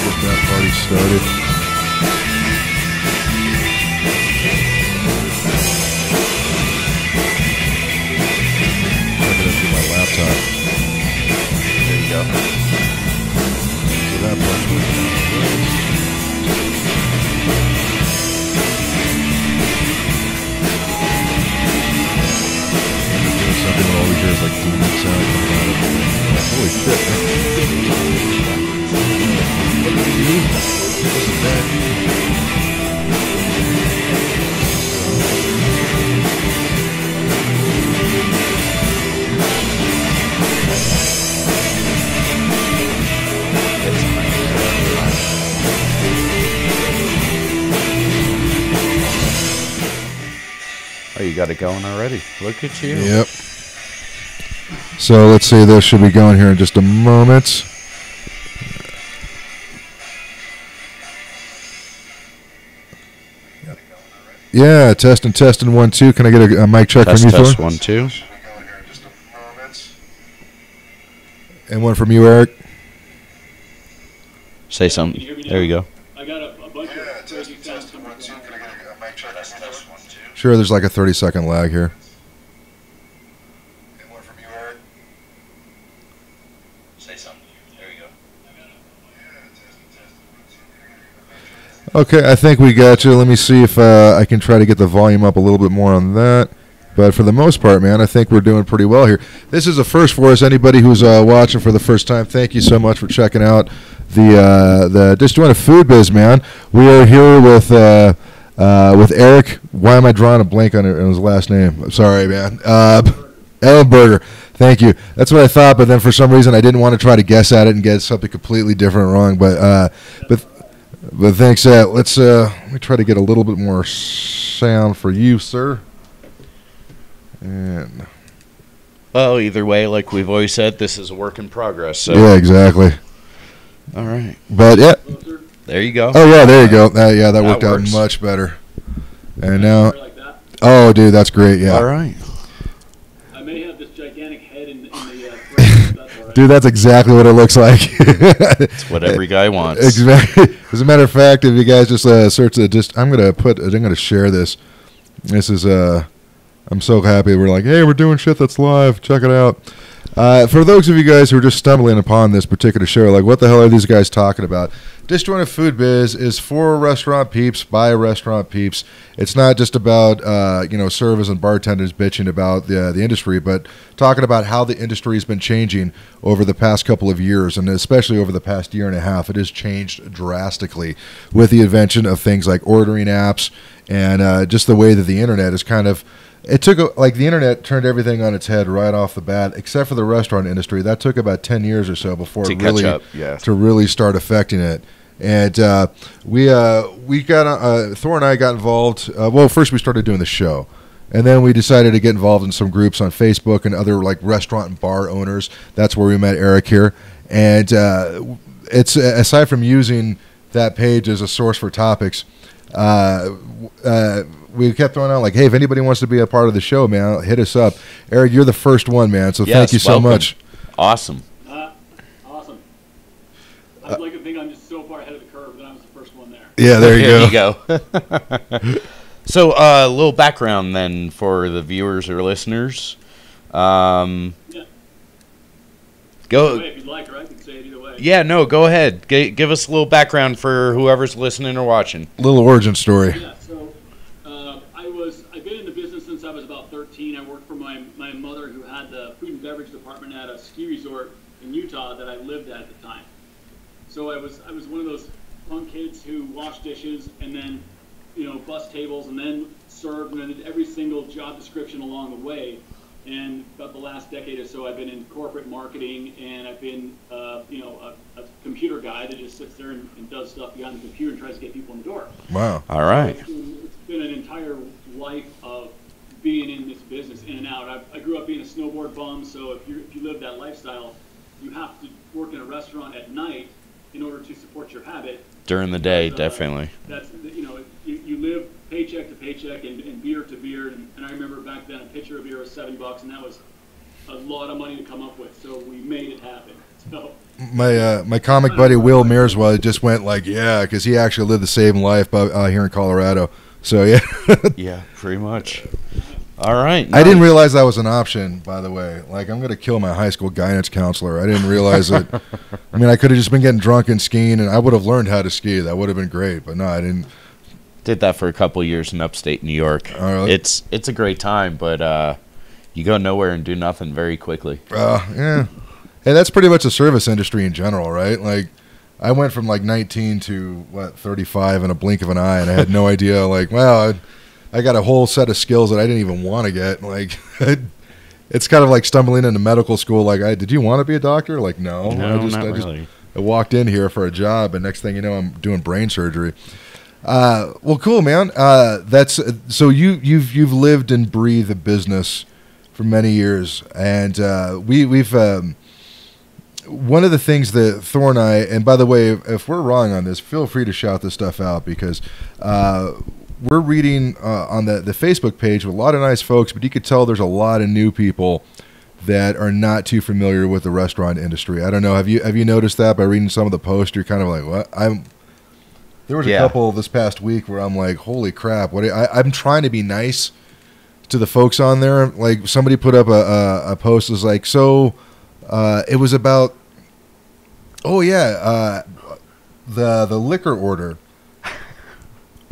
Get that party started. Plug it up to my laptop. There you go. So that part's working out. Something that all we hear is like demon sound coming out of it. Holy shit, man. What did you do? Listen to that. Oh, you got it going already. Look at you. Yep. So let's see, this should be going here in just a moment. Yeah, testing 1 2. Can I get a mic check from you, Test Thor? 1 2. And one from you, Eric. Say something. There you go. I got a bunch of crazy sounds coming from. Can I get a mic check? Test 1 2. Sure, there's like a 30-second lag here. And one from you, Eric. Say something. There you go. Okay, I think we got you. Let me see if I can try to get the volume up a little bit more on that. But for the most part, man, I think we're doing pretty well here. This is a first for us. Anybody who's watching for the first time, thank you so much for checking out the DisJointed Food Biz, man. We are here with Eric. Why am I drawing a blank on his last name? I'm sorry, man. Ellenberger. Thank you. That's what I thought, but then for some reason I didn't want to try to guess at it and get something completely different wrong. But thanks. Let me try to get a little bit more sound for you, sir. And Well, either way, like we've always said, this is a work in progress. So. yeah, exactly. All right. But yeah. There you go. Oh yeah, there you go. Yeah, that worked works. out much better. And now, Like that. oh dude, that's great. Yeah. All right. I may have this gigantic head in the frame. That's all right. Dude, that's exactly what it looks like. It's what every guy wants. Exactly. As a matter of fact, if you guys just search the I'm gonna share this. This is I'm so happy. We're like, hey, we're doing shit that's live. Check it out. For those of you guys who are just stumbling upon this particular show, like, what the hell are these guys talking about? DisJointed Food Biz is for restaurant peeps, by restaurant peeps. It's not just about servers and bartenders bitching about the industry, but talking about how the industry has been changing over the past couple of years, and especially over the past year and a half. It has changed drastically with the invention of things like ordering apps and just the way that the internet is kind of. It took, the internet turned everything on its head right off the bat, except for the restaurant industry. That took about 10 years or so before To it really, catch up, yeah. to really start affecting it. And we got, Thor and I got involved. Well, first we started doing the show. And then we decided to get involved in some groups on Facebook and other, like, restaurant and bar owners. That's where we met Eric here. And it's, aside from using that page as a source for topics, we kept throwing out, like, hey, if anybody wants to be a part of the show, man, hit us up. Eric, you're the first one, man, so thank you so welcome. much. Awesome. Awesome. I'd like to think I'm just so far ahead of the curve that I was the first one there. Yeah, there you There go. you go. So, a little background then for the viewers or listeners. Yeah. Go. Either way, if you'd like, or I could say it either way. Yeah, no, go ahead. Give us a little background for whoever's listening or watching. Little origin story. Yeah, so I've been in the business since I was about 13. I worked for my mother, who had the food and beverage department at a ski resort in Utah that I lived at the time. So I was one of those punk kids who washed dishes and then, bus tables and then served, and then did every single job description along the way. And about the last decade or so, I've been in corporate marketing, and I've been, a computer guy that just sits there and does stuff behind the computer and tries to get people in the door. Wow. All right. So it's been an entire life of being in this business, in and out. I grew up being a snowboard bum, so if you live that lifestyle, you have to work in a restaurant at night in order to support your habit. During the day, But, definitely. That's you live paycheck to paycheck and beer to beer, and I remember back then a pitcher of beer was $7, and that was a lot of money to come up with. So we made it happen. So, My comic buddy Will Mearswell just went like, yeah, because he actually lived the same life here in Colorado. So yeah. Yeah, pretty much. All right. I didn't realize that was an option, by the way. Like, I'm gonna kill my high school guidance counselor. I didn't realize it. I mean, I could have just been getting drunk and skiing, and I would have learned how to ski. That would have been great. But no, I didn't. Did that for a couple of years in upstate New York. Oh, really? It's a great time, but you go nowhere and do nothing very quickly. Yeah. Hey, that's pretty much the service industry in general, right? Like, I went from like 19 to 35 in a blink of an eye, and I had no idea. Like, wow, I got a whole set of skills that I didn't even want to get. Like, it's kind of like stumbling into medical school. Like, did you want to be a doctor? Like, no. No, not really. I walked in here for a job, and next thing you know, I'm doing brain surgery. Well, cool, man. That's so you've lived and breathed the business for many years, and we've. One of the things that Thor and I, and by the way, if we're wrong on this, feel free to shout this stuff out, because we're reading on the Facebook page with a lot of nice folks, but you could tell there's a lot of new people that are not too familiar with the restaurant industry. I don't know. Have you noticed that by reading some of the posts? You're kind of like, what? There was a couple this past week where I'm like, holy crap! I'm trying to be nice to the folks on there. Like, somebody put up a post that was like, so. It was about, the liquor order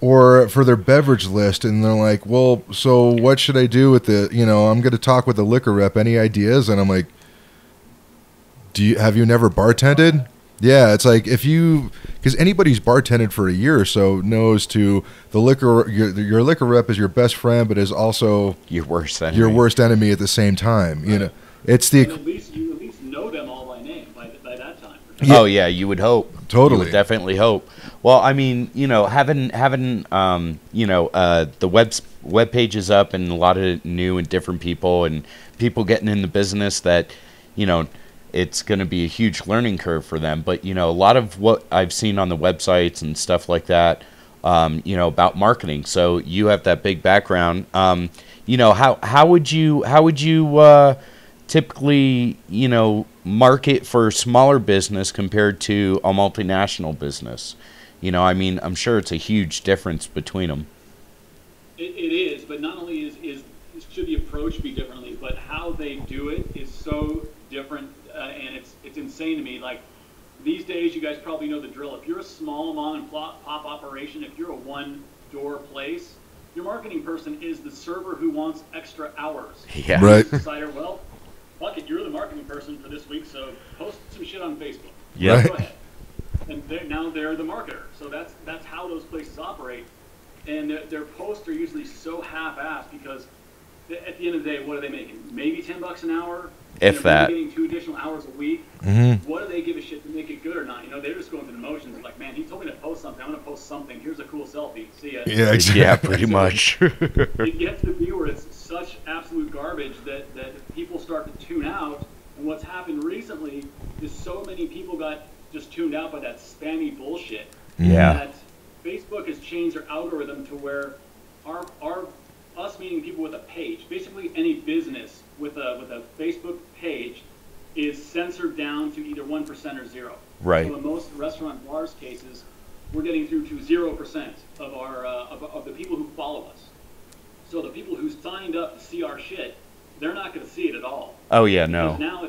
or for their beverage list. And they're like, well, so what should I do with I'm going to talk with the liquor rep. Any ideas? And I'm like, have you never bartended? Yeah, it's like because anybody who's bartended for a year or so knows your liquor rep is your best friend, but is also your worst enemy. Your worst enemy at the same time. Right. It's and at least you know them all by name by that time. Yeah. Oh yeah, you would hope. Totally, you would definitely hope. Well, I mean, having the web pages up and a lot of new and different people and people getting in the business that, it's going to be a huge learning curve for them. But a lot of what I've seen on the websites and stuff like that, about marketing. So you have that big background. How would you typically, market for smaller business compared to a multinational business? I'm sure it's a huge difference between them. It is, but not only should the approach be differently, but how they do it is so different, and it's insane to me. Like, these days, you guys probably know the drill. If you're a small mom and pop operation, if you're a one-door place, your marketing person is the server who wants extra hours. Yeah. Right. Decider, well, fuck it, you're the marketing person for this week, so post some shit on Facebook. Yeah. Right. Go ahead. And now they're the marketer. So that's how those places operate. And their posts are usually so half-assed because at the end of the day, what are they making? Maybe $10 an hour? If that. They're getting 2 additional hours a week. Mm-hmm. What do they give a shit to make it good or not? They're just going through the motions. Like, man, he told me to post something. I'm going to post something. Here's a cool selfie. See ya. Yeah, exactly. Yeah, pretty much. It gets to be where it's such absolute garbage that people start to tune out. And what's happened recently is so many people got just tuned out by that spammy bullshit. Yeah. That Facebook has changed their algorithm to where us meeting people with a page, basically any business with a Facebook page, is censored down to either 1% or 0. Right. So in most restaurant bars cases, we're getting through to 0% of our of the people who follow us. So the people who signed up to see our shit, they're not going to see it at all. Oh yeah, no. Because now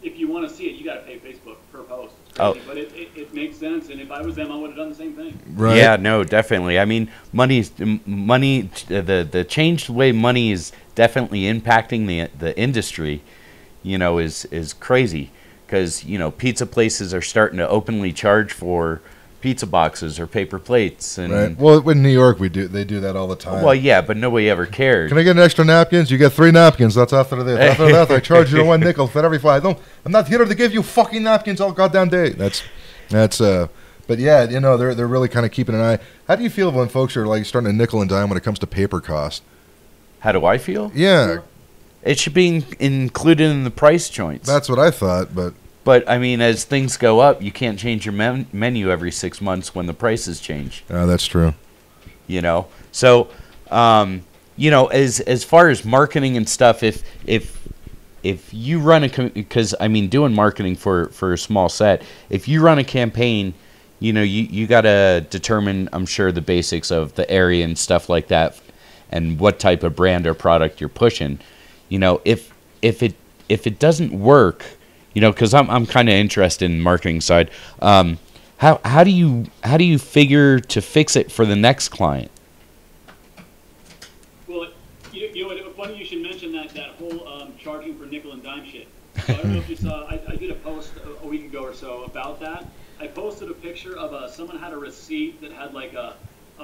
if you want to see it, you got to pay Facebook per post. Oh. But it makes sense, and if I was them, I would have done the same thing. Right. Yeah, no, definitely. I mean, money. The changed way money is definitely impacting the industry. Is crazy because pizza places are starting to openly charge for pizza boxes or paper plates. And Right. Well, in New York, they do that all the time. Well, yeah, but nobody ever cared. Can I get an extra napkins? You get 3 napkins. That's after this. After that, I charge you 1 nickel for every 5. I'm not here to give you fucking napkins all goddamn day. That's. But yeah, they're really kind of keeping an eye. How do you feel when folks are like starting to nickel and dime when it comes to paper cost? How do I feel? Yeah, it should be included in the price joints. that's what I thought, but. But I mean, as things go up, you can't change your menu every 6 months when the prices change. That's true. So as far as marketing and stuff, if if you run because I mean, doing marketing for a small set, if you run a campaign, you know, you got to determine, I'm sure, the basics of the area and stuff like that, and what type of brand or product you're pushing. You know, if it doesn't work, you know, because I'm kind of interested in the marketing side. How do you figure to fix it for the next client? Well, you know, it's funny you should mention that whole charging for nickel and dime shit. So I don't know if you saw. I did a post a week ago or so about that. I posted a picture of someone had a receipt that had like a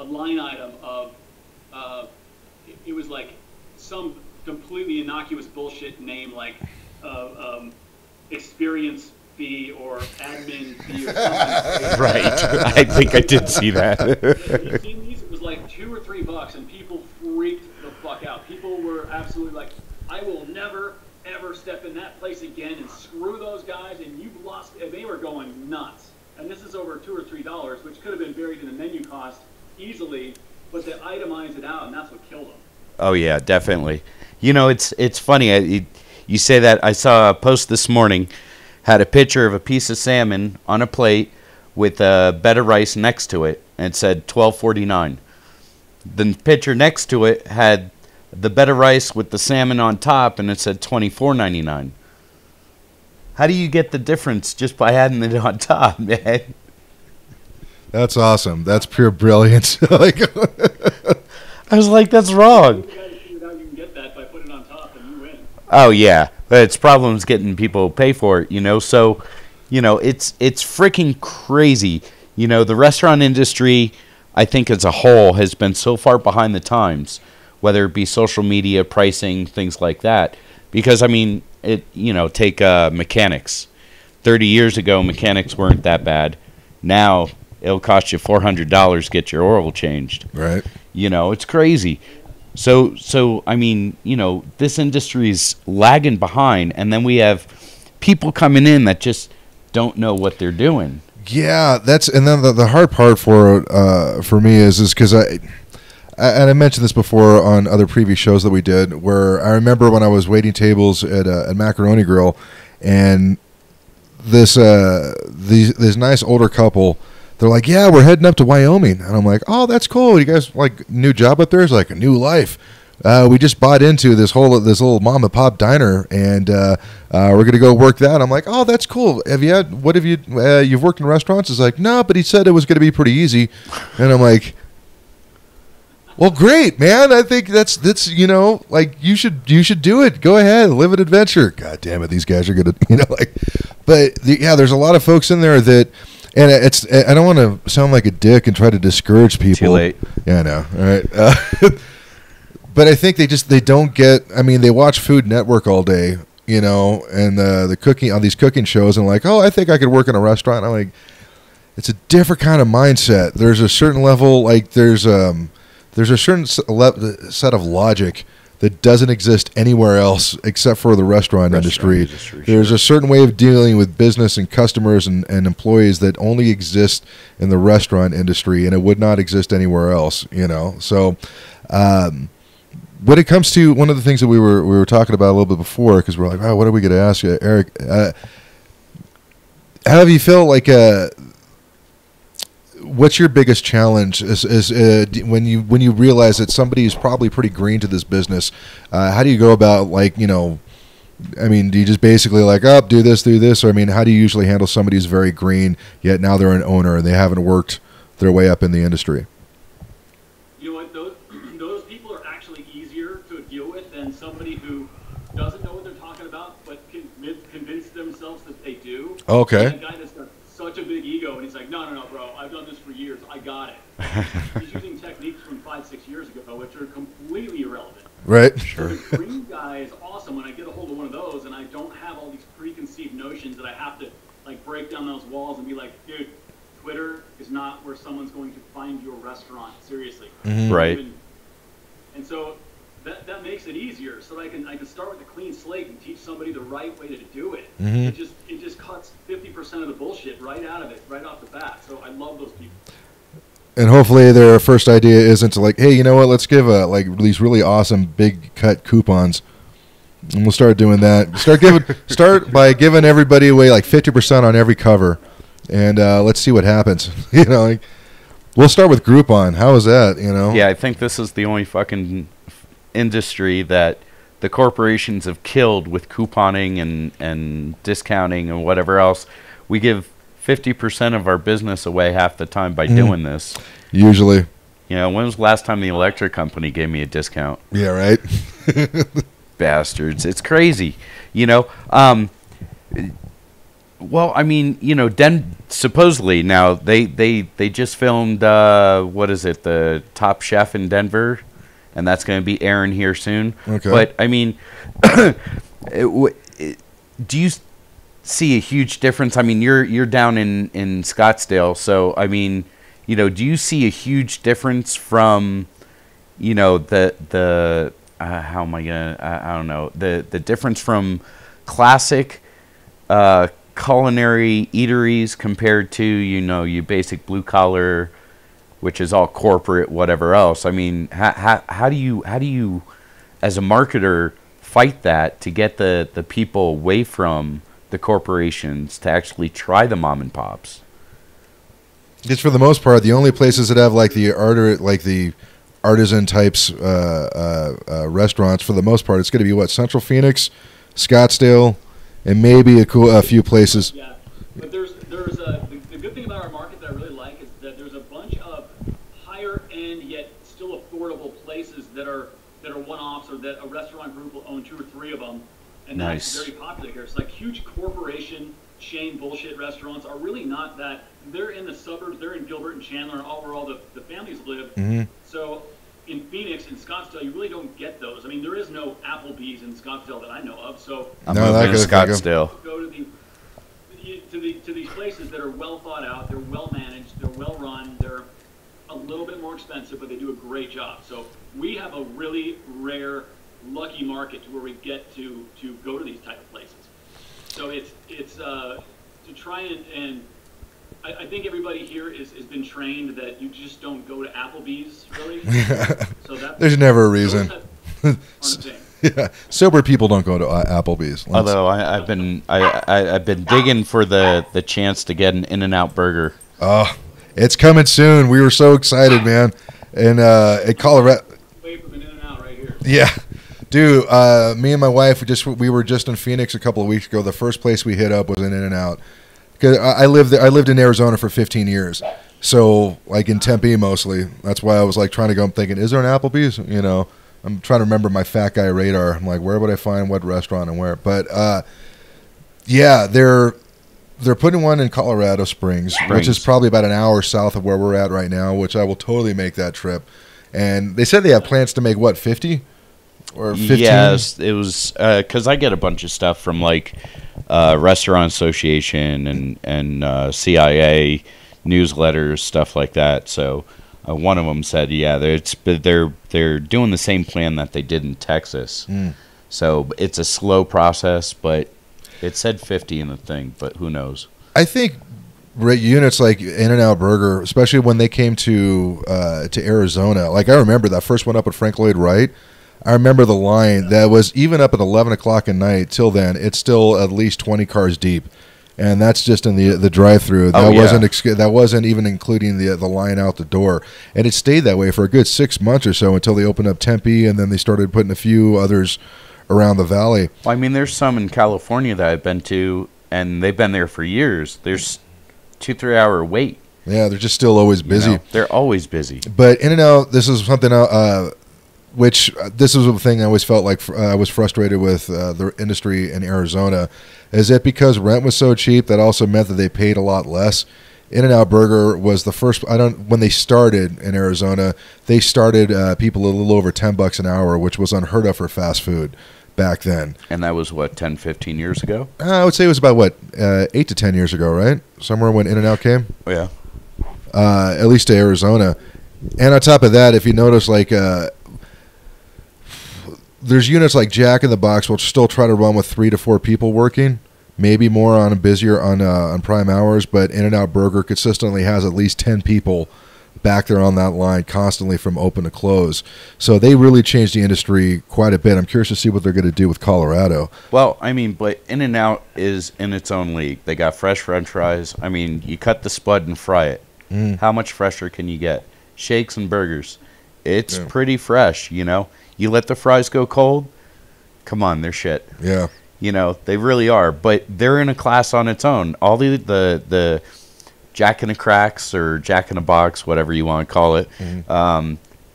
line item of it was like some completely innocuous bullshit name like experience fee or admin fee or something. Right. I think I did see that. You've seen these? It was like $2 or $3, and people freaked the fuck out. People were absolutely like, I will never, ever step in that place again, and screw those guys, and you've lost. And they were going nuts. And this is over $2 or $3, which could have been buried in the menu cost easily, but they itemized it out, and that's what killed them. Oh, yeah, definitely. You know, it's funny. You say that. I saw a post this morning, had a picture of a piece of salmon on a plate with a bed of rice next to it, and it said $12.49. The picture next to it had the bed of rice with the salmon on top, and it said $24.99. How do you get the difference just by adding it on top, man? That's awesome. That's pure brilliance. Like, I was like, that's wrong. You got to figure out you can get that by putting it on top, and you win. Oh, yeah. But it's problems getting people to pay for it, you know. So, you know, it's freaking crazy. You know, the restaurant industry, I think as a whole, has been so far behind the times, whether it be social media, pricing, things like that. Because, I mean, take mechanics. 30 years ago, mechanics weren't that bad. Now, it'll cost you $400 to get your oil changed. right. You know, it's crazy. So I mean, you know, this industry's lagging behind, and then we have people coming in that just don't know what they're doing. Yeah, and then the hard part for me is because I mentioned this before on other previous shows that we did, where I remember when I was waiting tables at Macaroni Grill, and this nice older couple, they're like, yeah, we're heading up to Wyoming, and I'm like, oh, that's cool. You guys like new job up there? It's like a new life. We just bought into this little mom and pop diner, and we're gonna go work that. I'm like, oh, that's cool. You've worked in restaurants? It's like, no, but he said it was gonna be pretty easy, and I'm like, well, great, man. I think that's you know, like you should do it. Go ahead, live an adventure. God damn it, these guys are gonna, you know, like, but there's a lot of folks in there that. And I don't want to sound like a dick and try to discourage people. Too late. Yeah, I know. All right. But I think they don't get. I mean, they watch Food Network all day, you know, and the cooking on these cooking shows, and like, oh, I think I could work in a restaurant. I'm like, it's a different kind of mindset. There's a certain level, like there's a certain set of logic that doesn't exist anywhere else except for the restaurant industry. There's a certain way of dealing with business and customers and employees that only exist in the restaurant industry, and it would not exist anywhere else, you know. So when it comes to one of the things that we were talking about a little bit before, because we're like, oh, what are we going to ask you, Eric? How have you felt like what's your biggest challenge is when you realize that somebody is probably pretty green to this business? How do you go about, like, you know, I mean, do you just basically like, do this? Or, I mean, how do you usually handle somebody who's very green, yet now they're an owner and they haven't worked their way up in the industry? You know what? Those people are actually easier to deal with than somebody who doesn't know what they're talking about, but convince themselves that they do. Okay. And that guy that's got such a big ego, and he's like, no, bro, I've done this for years. I got it. He's using techniques from 5-6 years ago, which are completely irrelevant. Right. Sure. So the green guy is awesome when I get a hold of one of those, and I don't have all these preconceived notions that I have to like break down those walls and be like, dude, Twitter is not where someone's going to find your restaurant. Seriously. Mm-hmm. Right. And so that makes it easier. So I can start with a clean slate and teach somebody the right way to do it. Mm-hmm. It just cuts 50% of the bullshit right out of it, right off the bat. So I love those people. And hopefully their first idea isn't to like, hey, you know what? Let's give like these really awesome big cut coupons. And we'll start doing that. Start by giving everybody away like 50% on every cover, and let's see what happens. You know, like, we'll start with Groupon. How is that? You know? Yeah, I think this is the only fucking industry that the corporations have killed with couponing and discounting and whatever else. We give 50% of our business away half the time by doing this. Usually. You know, when was the last time the electric company gave me a discount? Yeah, right? Bastards. It's crazy. You know, well, I mean, you know, supposedly now they just filmed, what is it, the Top Chef in Denver, and that's going to be airing here soon. Okay. But, I mean, do you see a huge difference? I mean, you're down in Scottsdale, so, I mean, you know, do you see a huge difference from, you know, how am I going to, I don't know, the difference from classic culinary eateries compared to, you know, your basic blue collar, which is all corporate, whatever else? I mean, how do you, as a marketer, fight that to get the people away from the corporations to actually try the mom and pops? It's for the most part the only places that have like the artisan types restaurants. For the most part, it's going to be what, Central Phoenix, Scottsdale, and maybe a few places. Yeah, but there's the good thing about our market that I really like is that there's a bunch of higher end yet still affordable places that are one-offs, or that a restaurant group will own 2 or 3 of them, and Nice. That's very popular here. It's like huge corporation chain bullshit restaurants are really not that. They're in the suburbs. They're in Gilbert and Chandler, and where all the families live. Mm-hmm. So in Phoenix and Scottsdale, you really don't get those. I mean, there is no Applebee's in Scottsdale that I know of. So I'm moving to Scottsdale. Go to these places that are well thought out. They're well managed. They're well run. They're a little bit more expensive, but they do a great job. So we have a really rare, lucky market to where we get to go to these type of places. So it's to try and I think everybody here has been trained that you just don't go to Applebee's, really. So there's never a reason. Yeah, sober people don't go to Applebee's. Although I've been digging for the chance to get an In-N-Out burger. Oh, it's coming soon. We were so excited, man. And at Colorado. Wait for an In-N-Out right here. Yeah. Dude, me and my wife, we were just in Phoenix a couple of weeks ago. The first place we hit up was an In-N-Out. Because I lived in Arizona for 15 years. So, like in Tempe mostly. That's why I was like trying to go. I'm thinking, is there an Applebee's? You know, I'm trying to remember my fat guy radar. I'm like, where would I find what restaurant and where? But yeah, they're putting one in Colorado Springs, which is probably about an hour south of where we're at right now, which I will totally make that trip. And they said they have plans to make, what, 50? Or 15? Yes, it was because I get a bunch of stuff from like Restaurant Association and CIA newsletters, stuff like that. So one of them said, yeah, they're doing the same plan that they did in Texas. So it's a slow process, but it said 50 in the thing, but who knows? I think units like In-N-Out Burger, especially when they came to Arizona, like I remember that first one up at Frank Lloyd Wright. I remember the line that was even up at 11 o'clock at night. Till then, it's still at least 20 cars deep, and that's just in the drive-through. That wasn't even including the line out the door, and it stayed that way for a good 6 months or so until they opened up Tempe, and then they started putting a few others around the valley. Well, I mean, there's some in California that I've been to, and they've been there for years. There's 2-3 hour wait. Yeah, they're just still always busy. You know, they're always busy. But In-N-Out, this is something. This was a thing I always felt like I was frustrated with the industry in Arizona, is that because rent was so cheap, that also meant that they paid a lot less. In-N-Out Burger was the first. When they started in Arizona, they started people a little over $10 an hour, which was unheard of for fast food back then. And that was what, 10, 15 years ago? I would say it was about 8 to 10 years ago, right? Somewhere when In-N-Out came. Oh, yeah. At least to Arizona, and on top of that, if you notice, like. There's units like Jack in the Box, which still try to run with 3 to 4 people working, maybe more on prime hours. But In-N-Out Burger consistently has at least 10 people back there on that line constantly from open to close. So they really changed the industry quite a bit. I'm curious to see what they're going to do with Colorado. Well, I mean, but In-N-Out is in its own league. They got fresh French fries. I mean, you cut the spud and fry it. How much fresher can you get? Shakes and burgers. It's pretty fresh, you know. You let the fries go cold, come on, they're shit. Yeah. You know, they really are. But they're in a class on its own. All the Jack in the Cracks or Jack in the Box, whatever you want to call it,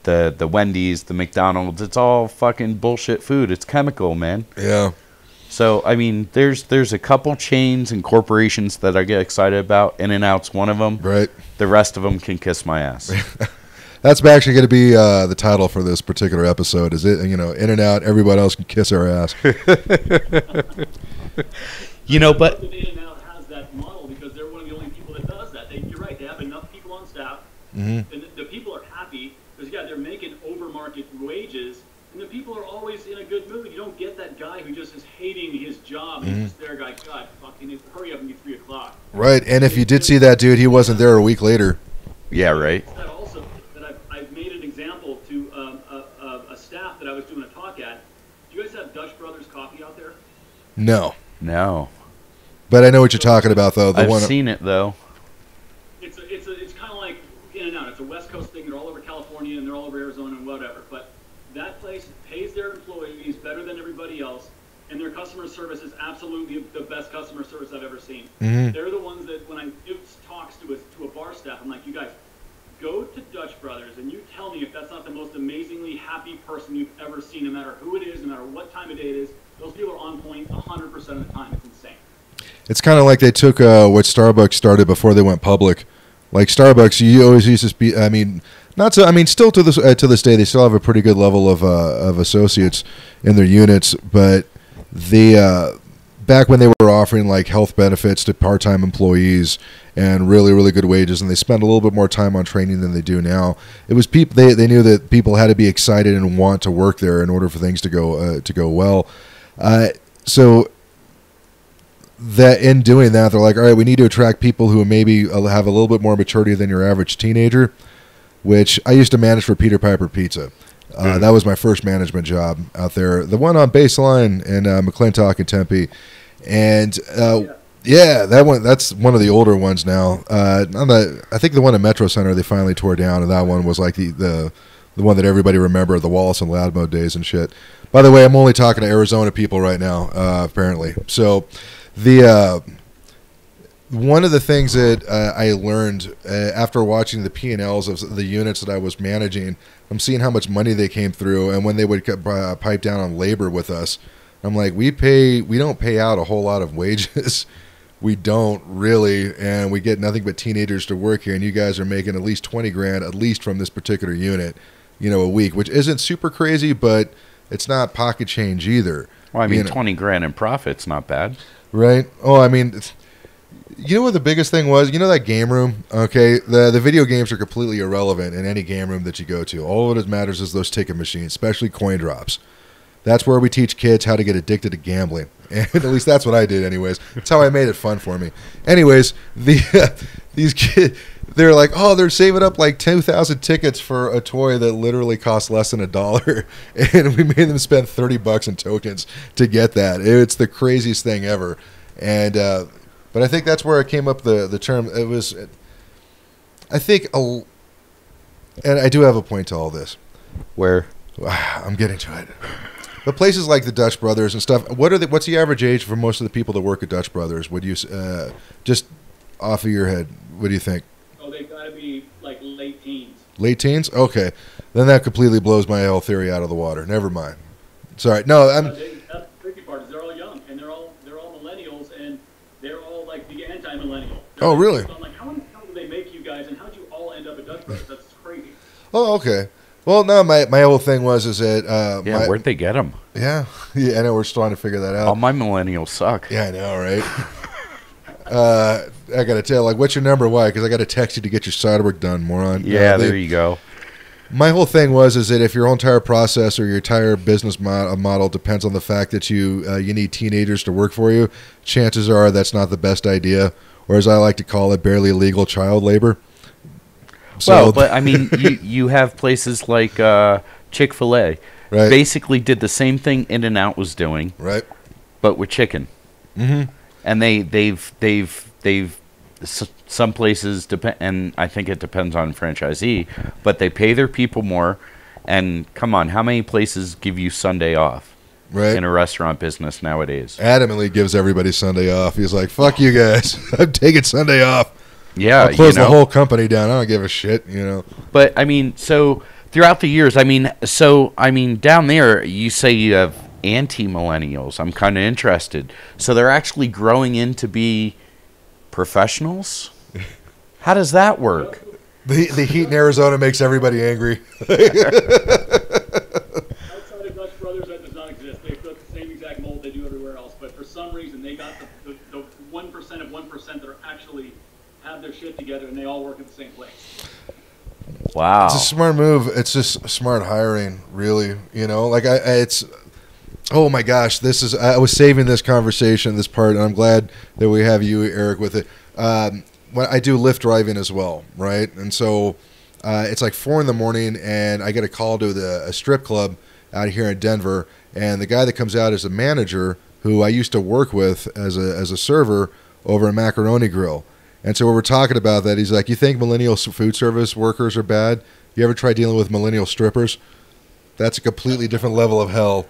the Wendy's, the McDonald's, it's all fucking bullshit food. It's chemical, man. Yeah. So, I mean, there's a couple chains and corporations that I get excited about. In-N-Out's one of them. Right. The rest of them can kiss my ass. That's actually going to be the title for this particular episode. Is it, you know, In-N-Out, everybody else can kiss our ass. You know, but In-N-Out has that model because they're one of the only people that does that. You're right. They have enough people on staff, and the people are happy because they're making over market wages, and the people are always in a good mood. You don't get that guy who just is hating his job. He's just there, God, fucking hurry up and be 3 o'clock. Right, and if you did see that dude, he wasn't there a week later. yeah, right. That also, that I've made an example to a staff that I was doing a talk at. Do you guys have Dutch Brothers coffee out there? No. No, But I know what you're talking about, though. I've seen it though. It's kind of like In-N-Out. It's a West Coast thing. They're all over California and they're all over Arizona and whatever. But that place pays their employees better than everybody else, and their customer service is absolutely the best customer service I've ever seen. They're the ones that when I give talks to a bar staff, I'm like, you guys, go to Dutch Brothers and you tell me if that's not the most amazingly happy person you've ever seen, no matter who it is, no matter what time of day it is. Those people are on point 100% of the time. It's insane. It's kind of like they took what Starbucks started before they went public. Like Starbucks, you always used to be. I mean, not so. I mean, still to this day, they still have a pretty good level of associates in their units. But back when they were offering like health benefits to part-time employees and really, really good wages, and they spent a little bit more time on training than they do now. It was people. They knew that people had to be excited and want to work there in order for things to go well. So that in doing that, they're like, all right, we need to attract people who maybe have a little bit more maturity than your average teenager, which I used to manage for Peter Piper Pizza. That was my first management job out there. The one on Baseline in McClintock and Tempe. And yeah, that's one of the older ones now. I think the one at Metro Center they finally tore down, and that one was like the one that everybody remembered, the Wallace and Loudmo days and shit. By the way, I'm only talking to Arizona people right now, apparently. So one of the things that I learned after watching the P&Ls of the units that I was managing, I'm seeing how much money they came through, and when they would pipe down on labor with us, I'm like, we don't pay out a whole lot of wages. We don't really, and we get nothing but teenagers to work here, and you guys are making at least $20,000 at least from this particular unit, a week, which isn't super crazy, but it's not pocket change either. Well, I mean, $20,000 in profit's not bad, right? Oh, I mean, you know what the biggest thing was? You know that game room? Okay, the video games are completely irrelevant in any game room that you go to. All that matters is those ticket machines, especially coin drops. That's where we teach kids how to get addicted to gambling. And at least that's what I did anyways. That's how I made it fun for me. Anyways, these kids, they're like, oh, they're saving up like 2,000 tickets for a toy that literally costs less than $1. And we made them spend $30 in tokens to get that. It's the craziest thing ever. And but I think that's where it came up the term. It was, I think, and I do have a point to all this. where I'm getting to it. But places like the Dutch Brothers and stuff, what's the average age for most of the people that work at Dutch Brothers? Would you, just off of your head, what do you think? Oh, they've got to be like late teens. Late teens? Okay. Then that completely blows my whole theory out of the water. Never mind. Sorry. No, That's the tricky part is they're all young, and they're all millennials, and they're all like the anti-millennial. Oh, really? So I'm like, how in the hell do they make you guys, and how did you all end up at Dutch Brothers? That's crazy. Oh, okay. Well, no, my whole thing was that where'd they get them? Yeah, I know we're still trying to figure that out. All my millennials suck. Yeah, I know, right? I got to tell, like, what's your number? Why? Because I got to text you to get your side work done, moron. Yeah, there you go. My whole thing is that if your entire process or your entire business model depends on the fact that you need teenagers to work for you, chances are that's not the best idea, or as I like to call it, barely legal child labor. So well, but I mean, you have places like Chick-fil-A. Right. Basically did the same thing In-N-Out was doing. Right. But with chicken. Mm-hmm. And they've some places depend, and I think it depends on franchisee, but they pay their people more. And come on, how many places give you Sunday off in a restaurant business nowadays? Adamantly gives everybody Sunday off. He's like, "Fuck you guys, I'm taking Sunday off. Yeah, I'll close the whole company down. I don't give a shit." But I mean, so throughout the years, I mean, down there, you say you have anti-millennials. I'm kind of interested. So they're actually growing in to be professionals? How does that work? The heat in Arizona makes everybody angry. Outside of Dutch Brothers, that does not exist. They've got the same exact mold they do everywhere else, but for some reason they got the 1% of 1% that are actually have their shit together, and they all work at the same place. Wow. It's a smart move. It's just smart hiring, really. It's... Oh my gosh, I was saving this conversation, this part, and I'm glad that we have you, Eric, with it. When I do Lyft driving as well, right? And so it's like 4 a.m, and I get a call to a strip club out here in Denver, and the guy that comes out is a manager who I used to work with as a server over a Macaroni Grill. And so when we're talking about that, he's like, "You think millennial food service workers are bad? You ever try dealing with millennial strippers? That's a completely different level of hell."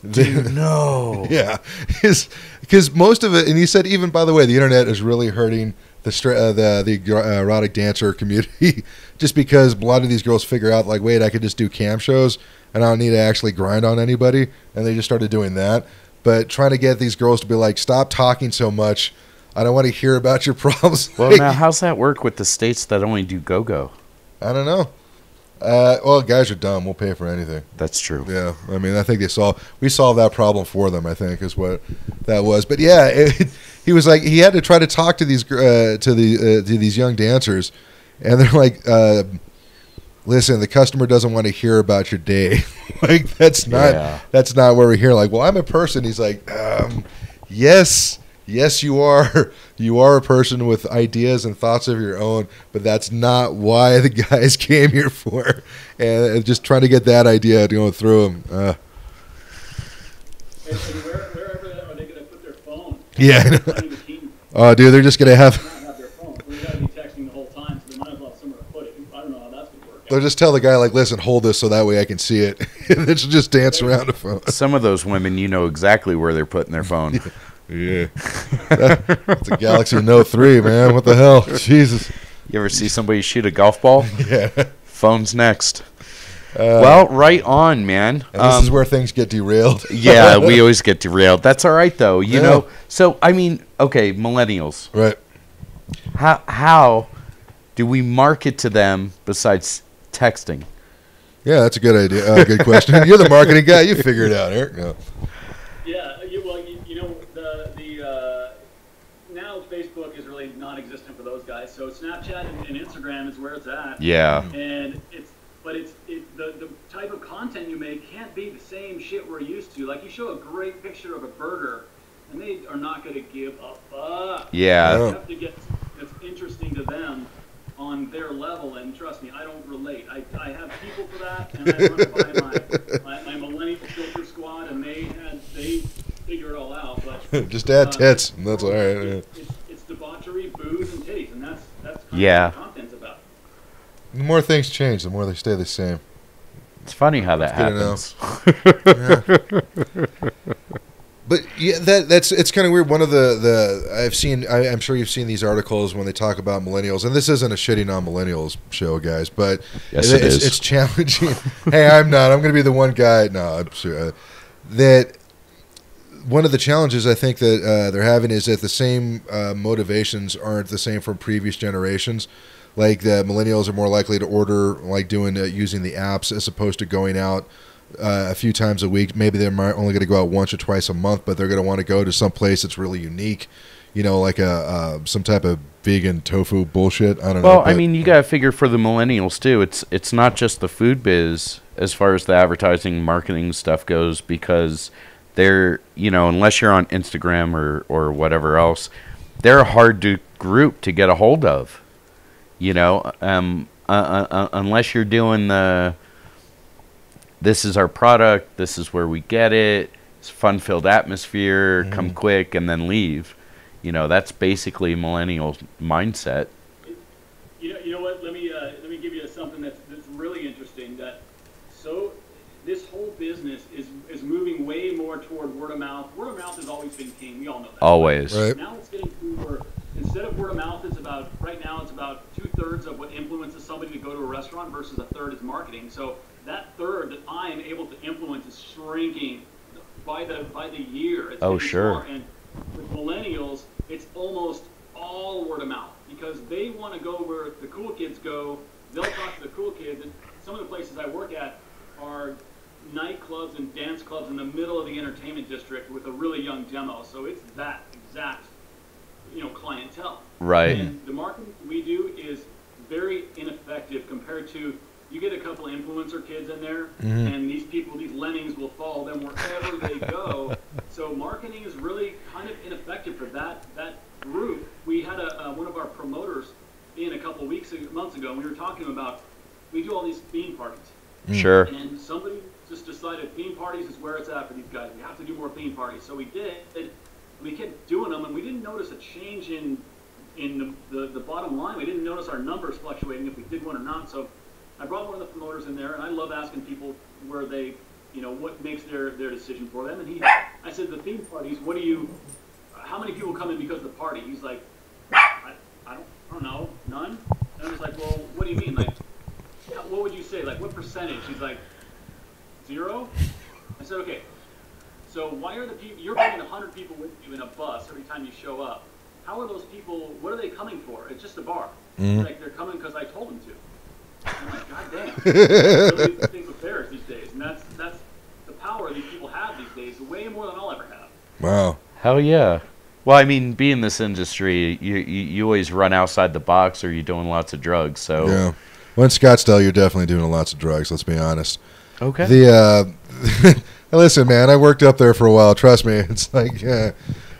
Dude, no. Yeah, because most of it, and he said, even by the way, the internet is really hurting the erotic dancer community, just because a lot of these girls figure out, like, wait, I could just do cam shows and I don't need to actually grind on anybody, and they just started doing that. But trying to get these girls to be like, "Stop talking so much. I don't want to hear about your problems." Well, now how's that work with the states that only do go-go? I don't know. Well, guys are dumb. We'll pay for anything. That's true. Yeah, I mean, I think we solved that problem for them, I think, is what that was. But yeah, he was like, he had to try to talk to these these young dancers, and they're like, "Listen, the customer doesn't want to hear about your day." Like, that's not what we're here. Like, "Well, I'm a person." He's like, Yes, you are. You are a person with ideas and thoughts of your own, but that's not why the guys came here for." And just trying to get that idea going through them. And wherever are they going to put their phone? Yeah. Oh, dude, they're just going to have their phone. We got to be texting the whole time, so they might as well have somewhere to put it. I don't know how that's going to work. They'll just tell the guy, like, "Listen, hold this so that way I can see it." And then she'll just dance around the phone. Some of those women, you know exactly where they're putting their phone. Yeah. It's a Galaxy Note 3, man. What the hell? Jesus. You ever see somebody shoot a golf ball? Yeah. Phone's next. Well, right on, man. And this is where things get derailed. Yeah, we always get derailed. That's all right, though. You know. So, I mean, okay, millennials. Right. How do we market to them besides texting? Yeah, that's a good idea. Good question. You're the marketing guy. You figure it out, Eric. No. Yeah, well, you know, now Facebook is really non-existent for those guys. So Snapchat and Instagram is where it's at. Yeah. And the type of content you make can't be the same shit we're used to. Like, you show a great picture of a burger, and they are not going to give a fuck. Yeah. You have to get that's interesting to them on their level, and trust me, I don't relate. I have people for that, and I run it by my millennial filter squad, and they figure it all out. But just add tits, and that's all right. It's debauchery, booze, and titties, and that's kind of what the content's about. The more things change, the more they stay the same. It's funny how that happens. But yeah, it's kind of weird. One of I'm sure you've seen these articles when they talk about millennials, and this isn't a shitting on millennials show, guys, but yes, it is. It's challenging. Hey, I'm not. I'm going to be the one guy. No, I'm sure that one of the challenges I think that they're having is that the same motivations aren't the same from previous generations. Like, the millennials are more likely to order, like, using the apps as opposed to going out a few times a week. Maybe they're only going to go out once or twice a month, but they're going to want to go to some place that's really unique, you know, like some type of vegan tofu bullshit. I don't know. Well, I mean, you got to figure for the millennials too. It's not just the food biz as far as the advertising, marketing stuff goes, because they're, you know, unless you're on Instagram or whatever else, they're a hard group to get a hold of. You know, unless you're doing this is our product, this is where we get it, it's fun-filled atmosphere, come quick and then leave. You know, that's basically millennial mindset. You know what? Let me give you something that's really interesting. This whole business is moving way more toward word of mouth. Word of mouth has always been king. We all know that. Always. Right. Now it's getting to where instead of word of mouth, right now it's about 2/3 of what influences somebody to go to a restaurant versus a third is marketing. So that third that I am able to influence is shrinking by the year. It's sure. More. And with millennials, it's almost all word of mouth because they want to go where the cool kids go. They'll talk to the cool kids. And some of the places I work at are nightclubs and dance clubs in the middle of the entertainment district with a really young demo. So it's that exact, clientele. Right. And the marketing we do is very ineffective compared to you get a couple of influencer kids in there, and these lemmings will follow them wherever they go. So marketing is really kind of ineffective for that group. We had one of our promoters in a couple of months ago, and we were talking about we do all these theme parties. Sure. And somebody just decided theme parties is where it's at for these guys. We have to do more theme parties. So we did. We kept doing them, and we didn't notice a change in the bottom line. We didn't notice our numbers fluctuating if we did one or not. So I brought one of the promoters in there, and I love asking people where they, what makes their decision for them. And I said, the theme parties, how many people come in because of the party? He's like, I don't know, none? And I was like, well, what do you mean? Like, what would you say? Like, what percentage? He's like, 0? I said, okay. So why are the people, you're bringing 100 people with you in a bus every time you show up. How are those people, what are they coming for? It's just a bar. Like, they're coming because I told them to. I'm like, God damn. Really think of theirs these days. And that's the power these people have these days, way more than I'll ever have. Wow. Hell yeah. Well, I mean, being in this industry, you always run outside the box or you're doing lots of drugs. So yeah. Well, in Scottsdale, you're definitely doing lots of drugs, let's be honest. Okay. Listen, man, I worked up there for a while. Trust me. It's like, you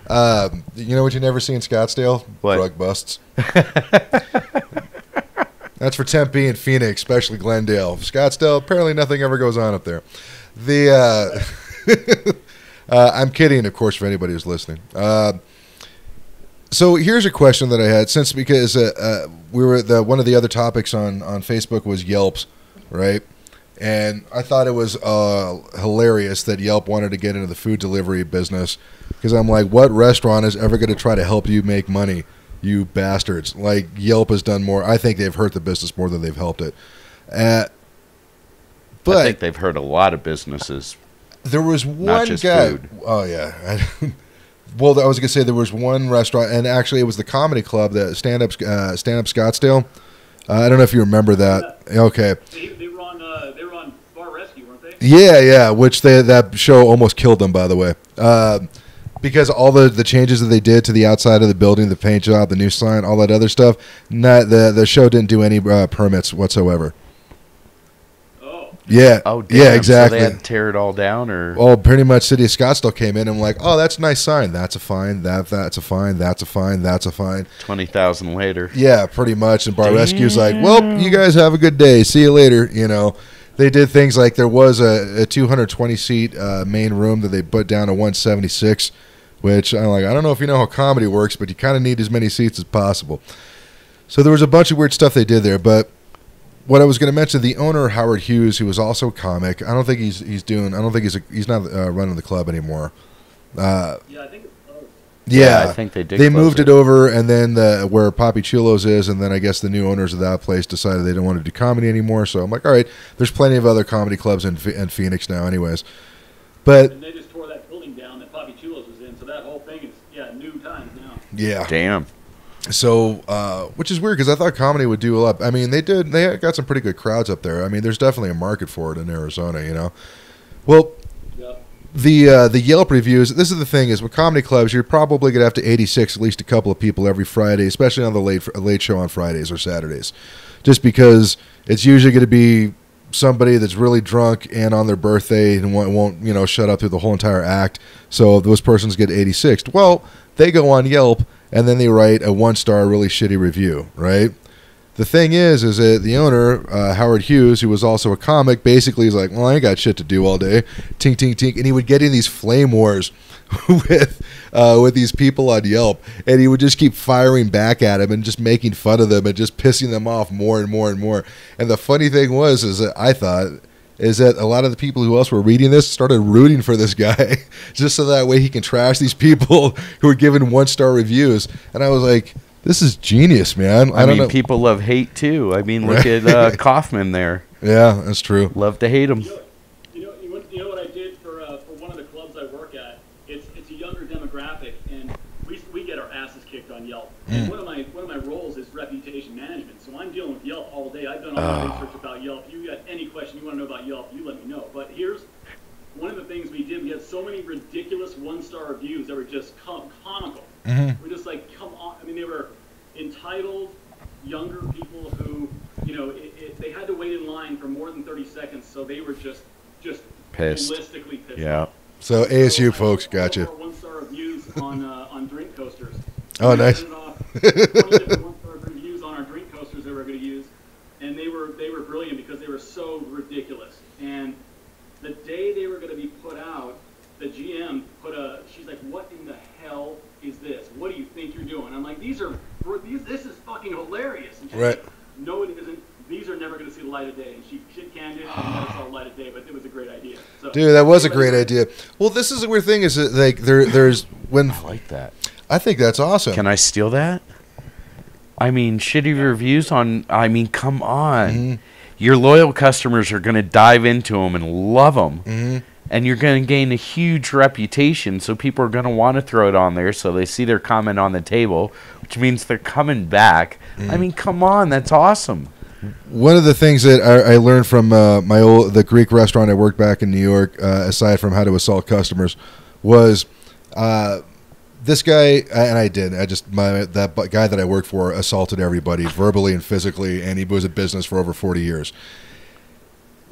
know what you never see in Scottsdale? What? Drug busts. That's for Tempe and Phoenix, especially Glendale. Scottsdale, apparently nothing ever goes on up there. I'm kidding, of course, for anybody who's listening. So here's a question that I had, because one of the other topics on Facebook was Yelps, right? And I thought it was hilarious that Yelp wanted to get into the food delivery business because I'm like, what restaurant is ever going to try to help you make money, you bastards? Like, Yelp has done more. I think they've hurt the business more than they've helped it. But I think they've hurt a lot of businesses. There was one not just guy. Food. Oh, yeah. Well, I was going to say there was one restaurant, and actually it was the comedy club, the Stand-Up Scottsdale. I don't know if you remember that. Yeah. Okay. They were on Bar Rescue, weren't they? Yeah, which that show almost killed them, by the way. Because all the changes that they did to the outside of the building, the paint job, the new sign, all that other stuff, the show didn't do any permits whatsoever. Yeah. Oh, damn. Yeah, exactly. So they had to tear it all down, or? Oh, pretty much. City of Scottsdale came in and like, oh, that's a nice sign. That's a fine. That's a fine. That's a fine. That's a fine. 20,000 later. Yeah, pretty much. And Bar Rescue's like, well, you guys have a good day. See you later. They did things like there was a 220 seat main room that they put down to 176, which I'm like, I don't know if you know how comedy works, but you kind of need as many seats as possible. So there was a bunch of weird stuff they did there, but. What I was going to mention, the owner, Howard Hughes, who was also a comic, I don't think he's not running the club anymore. Yeah, I think it's closed. Yeah, I think they did. They moved it over, and then where Papi Chulo's is, and then I guess the new owners of that place decided they didn't want to do comedy anymore. So I'm like, all right, there's plenty of other comedy clubs in Phoenix now, anyways. But and they just tore that building down that Papi Chulo's was in, so that whole thing is new times now. Yeah, damn. So, which is weird because I thought comedy would do a lot. I mean, they got some pretty good crowds up there. I mean, there's definitely a market for it in Arizona, Well, yep. The Yelp reviews, this is the thing, is with comedy clubs, you're probably going to have to 86 at least a couple of people every Friday, especially on the late show on Fridays or Saturdays, just because it's usually going to be somebody that's really drunk and on their birthday and won't shut up through the whole entire act. So those persons get 86. Well, they go on Yelp and then they write a 1-star really shitty review, right? the thing is that the owner, Howard Hughes, who was also a comic, basically is like, well, I ain't got shit to do all day. Tink, tink, tink. And he would get in these flame wars with these people on Yelp. And he would just keep firing back at him and just making fun of them and just pissing them off more and more and more. And the funny thing is that I thought is that a lot of the people who else were reading this started rooting for this guy just so that way he can trash these people who are giving 1-star reviews. And I was like, this is genius, man. I mean, people love hate too. I mean, look at Kaufman there. Yeah, that's true. Love to hate him. You know what I did for one of the clubs I work at? It's a younger demographic, and we get our asses kicked on Yelp. And one of my roles is reputation management, so I'm dealing with Yelp all day. I've done all the research about Yelp. You got any question you want to know about Yelp, you let me know. But here's one of the things we did. We had so many ridiculous 1-star reviews that were just comical. We're just like, come on. I mean, they were entitled younger people who, they had to wait in line for more than 30 seconds, so they were just pissed. Ballistically pissed. Yeah. So ASU folks, gotcha. 1-star reviews on drink coasters. Oh, nice. 20 different 1-star reviews on our drink coasters that we're going to use, and they were brilliant because they were so ridiculous. And the day they were going to be put out, the GM she's like, what in the hell is this? What do you think you're doing? I'm like, this is fucking hilarious. And she's right. Like, no, it isn't. These are never going to see the light of day. And she canned it and never saw the light of day, but it was a great idea. So, dude, that was a great idea. Well, this is the weird thing is that, like, there's when I like that. I think that's awesome. Can I steal that? I mean, shitty reviews on, come on. Your loyal customers are going to dive into them and love them. And you're going to gain a huge reputation, so people are going to want to throw it on there so they see their comment on the table, which means they're coming back. I mean, come on, that's awesome. One of the things that I learned from the Greek restaurant I worked back in New York, aside from how to assault customers, was this guy, and that guy that I worked for assaulted everybody verbally and physically, and he was in business for over 40 years.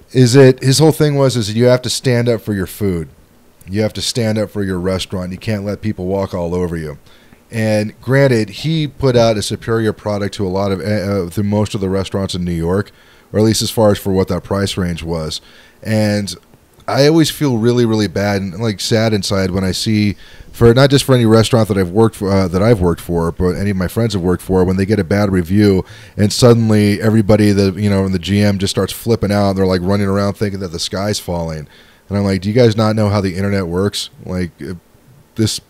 His whole thing was that you have to stand up for your food. You have to stand up for your restaurant. You can't let people walk all over you. And granted, he put out a superior product to a lot of to most of the restaurants in New York, or at least as far as for what that price range was. And I always feel really, really bad and like sad inside when I see, for not just for any restaurant that I've worked for, but any of my friends have worked for, when they get a bad review and suddenly everybody and the GM just starts flipping out and they're like running around thinking that the sky's falling. And I'm like, do you guys not know how the internet works? Like it's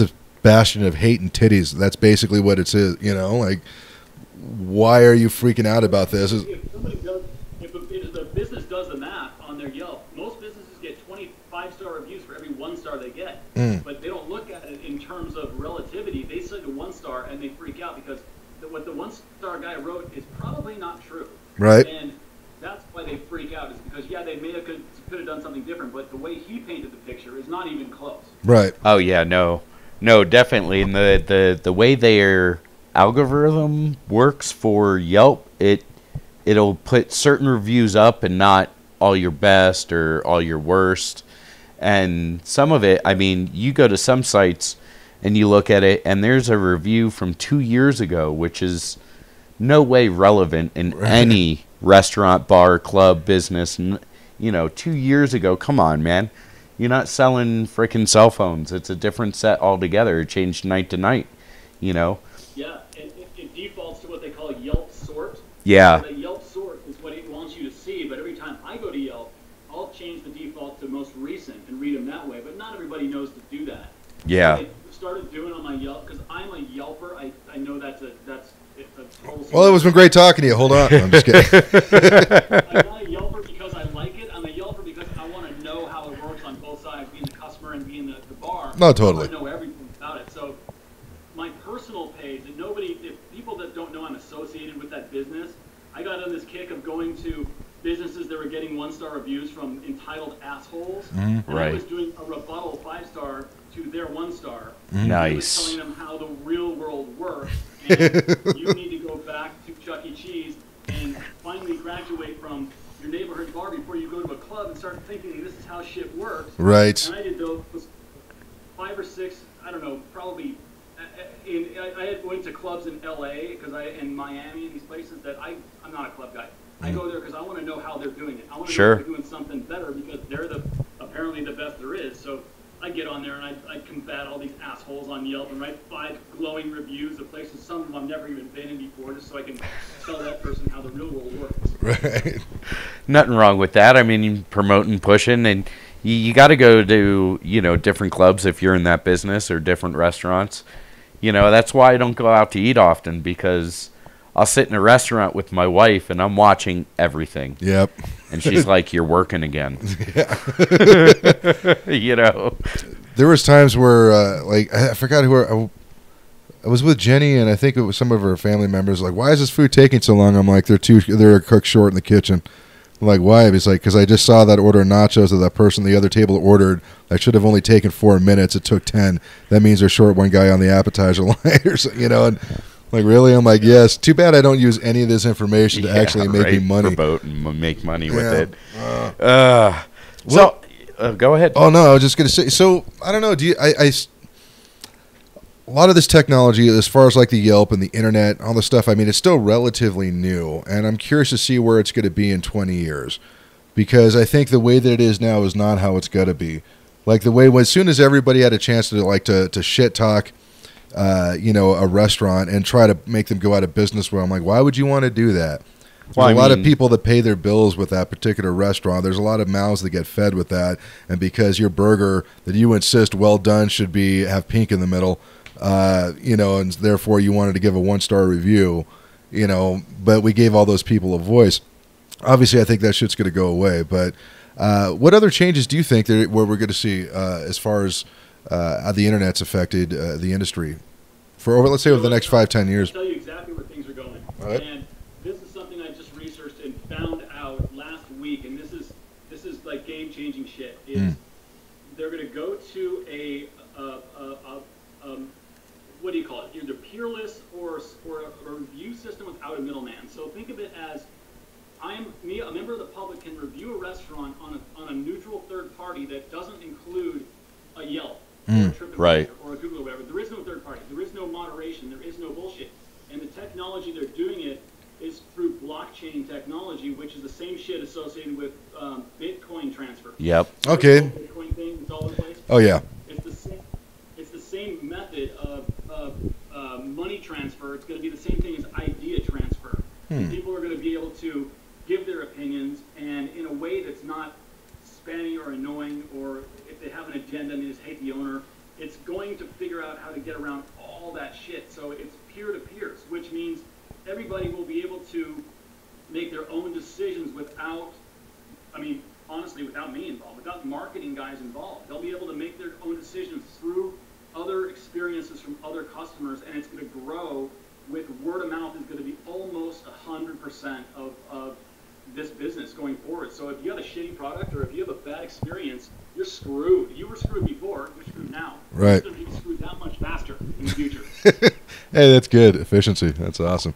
a bastion of hate and titties. That's basically what it is. Like, why are you freaking out about this? If the business does the math on their Yelp, most businesses get 25-star reviews for every 1-star they get. But they don't look at it in terms of relativity. They say the 1-star and they freak out because what the 1-star guy wrote is probably not true. Right. And that's why they freak out, is because they may have could have done something different, but the way he painted the picture is not even close. Right. Oh yeah, no, definitely. And the way their algorithm works for Yelp, it'll put certain reviews up and not all your best or all your worst. And some of it, you go to some sites and you look at it and there's a review from 2 years ago, which is no way relevant in any restaurant, bar, club, business. 2 years ago, come on, man. You're not selling freaking cell phones. It's a different set altogether. It changed night to night, Yeah, it defaults to what they call Yelp sort. Yeah. So the Yelp sort is what it wants you to see, but every time I go to Yelp, I'll change the default to most recent and read them that way, but not everybody knows to do that. Yeah. So I started doing on my Yelp, because I'm a Yelper. I know that's a total... Well, it's been great talking to you. Hold on. I'm just kidding. I'm not a Yelper because I like it. I'm a Yelper because I want to know how it works on both sides, being the customer and being the bar. No, totally. I want to know everything about it. So my personal page, and if people that don't know I'm associated with that business, I got on this kick of going to businesses that were getting 1-star reviews from entitled assholes. And I was doing a rebuttal 5-star to their 1-star. Nice. I was telling them how the real world works. And you need to go back to Chuck E. Cheese and finally graduate from your neighborhood bar before you go to a club and start thinking this is how shit works. Right. And I did those 5 or 6, I don't know, probably I had went to clubs in LA in Miami and these places that I'm not a club guy. I go there because I want to know how they're doing it. I want to know if they're doing something better because they're apparently the best there is. So I get on there and I combat all these assholes on Yelp and write 5 glowing reviews of places, some of them I've never even been in before, just so I can tell that person how the real world works. Right. Nothing wrong with that. I mean, promoting, pushing, and you got to go to, different clubs if you're in that business or different restaurants. That's why I don't go out to eat often, because I'll sit in a restaurant with my wife and I'm watching everything. Yep. And she's like, "You're working again." Yeah. There was times where, I forgot who I was with Jenny, and I think it was some of her family members. Like, "Why is this food taking so long?" I'm like, "They're a cook short in the kitchen." I'm like, "Why?" He's like, "Because I just saw that order of nachos that person the other table ordered. I should have only taken 4 minutes. It took 10. That means they're short one guy on the appetizer line," or so, And like, really? I'm like, yes. Too bad I don't use any of this information to actually make me money. Promote and make money with it. Go ahead. Oh no, I was just gonna say. So I don't know. A lot of this technology, as far as like the Yelp and the internet, all the stuff. I mean, it's still relatively new, and I'm curious to see where it's going to be in 20 years, because I think the way that it is now is not how it's going to be. Like the way as soon as everybody had a chance to shit talk. A restaurant and try to make them go out of business. Where I'm like, why would you want to do that? There's a lot of people that pay their bills with that particular restaurant. There's a lot of mouths that get fed with that. And because your burger that you insist well done should have pink in the middle, and therefore you wanted to give a 1-star review, but we gave all those people a voice. Obviously, I think that shit's going to go away. But what other changes do you think where we're going to see as far as how the internet's affected the industry let's say over the next 5-10 years? I'll tell you exactly where things are going. Right. And this is something I just researched and found out last week, and this is like game-changing shit. They're going to go to a what do you call it? Either peerless or a review system without a middleman. So think of it as a member of the public, can review a restaurant on a neutral third party that doesn't include a Yelp. Or a TripAdvisor or a Google or whatever. There is no third party. There is no moderation. There is no bullshit. And the technology they're doing it is through blockchain technology, which is the same shit associated with Bitcoin transfer. Yep. Okay. Bitcoin thing that's all over the place. Oh yeah. It's the same method of money transfer. It's going to be the same thing as idea transfer. People are going to be able to give their opinions, and in a way that's not spammy or annoying, or if they have an agenda and they just hate the owner, it's going to figure out how to get around all that shit. So it's peer-to-peers, which means everybody will be able to make their own decisions without me involved, without marketing guys involved. They'll be able to make their own decisions through other experiences from other customers, and it's going to grow with word of mouth. Is going to be almost 100% of this business going forward. So if you have a shitty product or if you have a bad experience, you're screwed. You were screwed before, you're screwed now. Right. You're going to be screwed that much faster in the future. Hey, that's good. Efficiency. That's awesome.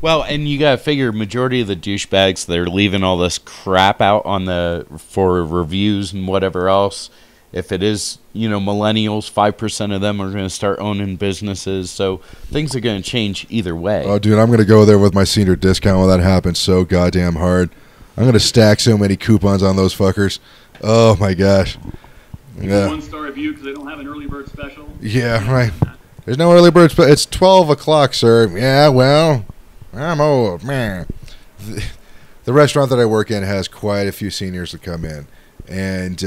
Well, and you got to figure majority of the douchebags that are leaving all this crap out for reviews and whatever else. If it is, millennials, 5% of them are going to start owning businesses. So things are going to change either way. Oh, dude, I'm going to go there with my senior discount when that happens so goddamn hard. I'm going to stack so many coupons on those fuckers. Oh, my gosh. Yeah. 1-star review because they don't have an early bird special. Yeah, right. There's no early bird special. It's 12 o'clock, sir. Yeah, well, I'm old, man. The restaurant that I work in has quite a few seniors that come in. And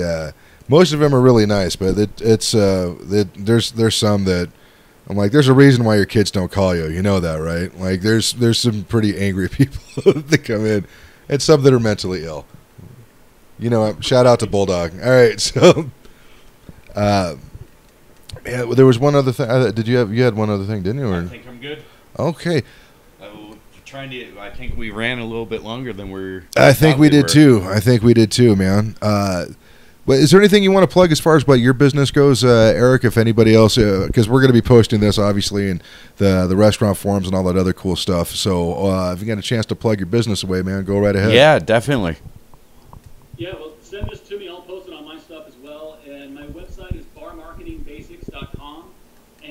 most of them are really nice, but there's some that I'm like, there's a reason why your kids don't call you. You know that, right? Like, there's some pretty angry people that come in, and some that are mentally ill. Shout out to Bulldog. All right, so there was one other thing. You had one other thing, didn't you? I think I'm good. Okay. I think we ran a little bit longer than we're. I think we did too, man. But is there anything you want to plug as far as what your business goes, Eric? If anybody else, because we're going to be posting this obviously in the restaurant forums and all that other cool stuff. So if you got a chance to plug your business away, man, go right ahead. Yeah, definitely. Yeah, well, send this to me. I'll post it on my stuff as well. And my website is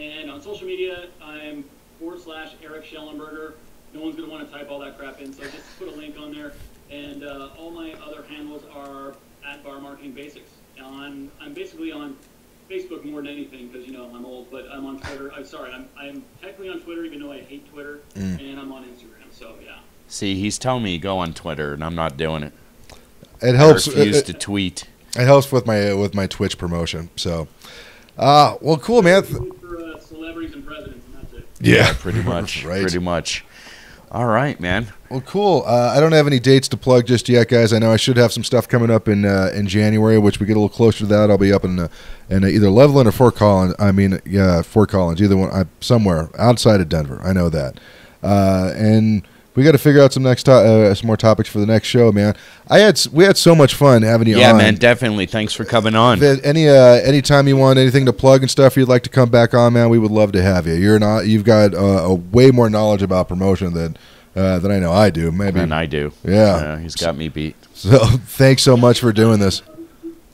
And on social media, I'm /Eric Schellenberger. No one's going to want to type all that crap in, so just put a link on there. And all my other handles are @Bar Marketing Basics. I'm basically on Facebook more than anything because, you know, I'm old, but I'm on Twitter. I'm technically on Twitter even though I hate Twitter, and I'm on Instagram, so yeah. See, he's telling me to go on Twitter, and I'm not doing it. It helps. I refuse to tweet. It helps with my Twitch promotion. So, well, cool, man. For celebrities and presidents, and that's it. Yeah, pretty much. Right. Pretty much. All right, man. Well, cool. I don't have any dates to plug just yet, guys. I know I should have some stuff coming up in January, which we get a little closer to that. I'll be up in either Loveland or Fort Collins. Fort Collins, either one. Somewhere outside of Denver. I know that. And we got to figure out some more topics for the next show, man. We had so much fun having you on. Yeah, man, definitely. Thanks for coming on. Any time you want anything to plug and stuff, you'd like to come back on, man, we would love to have you. You've got a way more knowledge about promotion than I know I do. Maybe And I do. Yeah, he's got me beat. So thanks so much for doing this.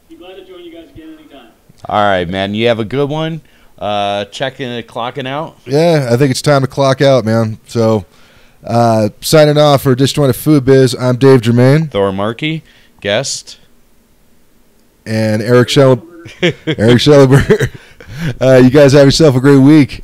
Be glad to join you guys again anytime. All right, man. You have a good one. Clocking out. Yeah, I think it's time to clock out, man. So. Signing off for DisJointed Food Biz, I'm Dave Germain. Thor Markey, guest. And Eric Schellenberger. You guys have yourself a great week.